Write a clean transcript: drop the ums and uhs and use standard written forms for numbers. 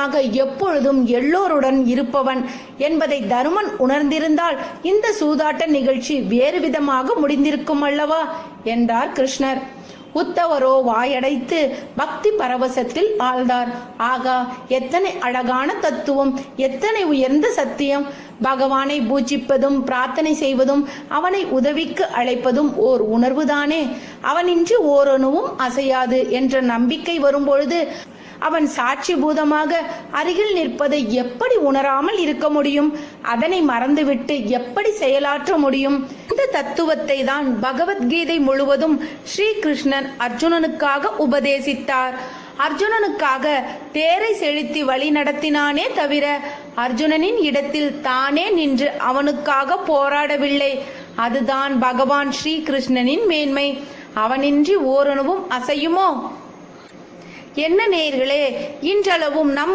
நிச்சயமாக எப்பொழுதும் எல்லோருடன் இருப்பவன் என்பதை தருமன் உணர்ந்திருந்தால் இந்த சூதாட்ட நிகழ்ச்சி வேறு விதமாக முடிந்திருக்கும் அல்லவா என்றார் கிருஷ்ணர். உத்தவரோ வாயடைத்து பக்தி பரவசத்தில் ஆழ்ந்தார். ஆகா, எத்தனை அழகான தத்துவம், எத்தனை உயர்ந்த சத்தியம்! பகவானை பூஜிப்பதும் பிரார்த்தனை செய்வதும் அவனை உதவிக்கு அழைப்பதும் ஓர் உணர்வுதானே. அவனின்றி ஓரணுவும் அசையாது என்ற நம்பிக்கை வரும்பொழுது அவன் சாட்சி பூதமாக அருகில் நிற்பதை எப்படி உணராமல் இருக்க முடியும்? அதனை மறந்துவிட்டு எப்படி செயலாற்ற முடியும்? இந்த தத்துவத்தை தான் பகவத்கீதை முழுவதும் ஸ்ரீகிருஷ்ணன் அர்ஜுனனுக்காக உபதேசித்தார். அர்ஜுனனுக்காக தேரை செலுத்தி வழி நடத்தினானே தவிர அர்ஜுனனின் இடத்தில் தானே நின்று அவனுக்காக போராடவில்லை. அதுதான் பகவான் ஸ்ரீகிருஷ்ணனின் மேன்மை. அவனின்றி ஓரணுவும் அசையுமோ? என்ன நேயர்களே, இன்றளவும் நம்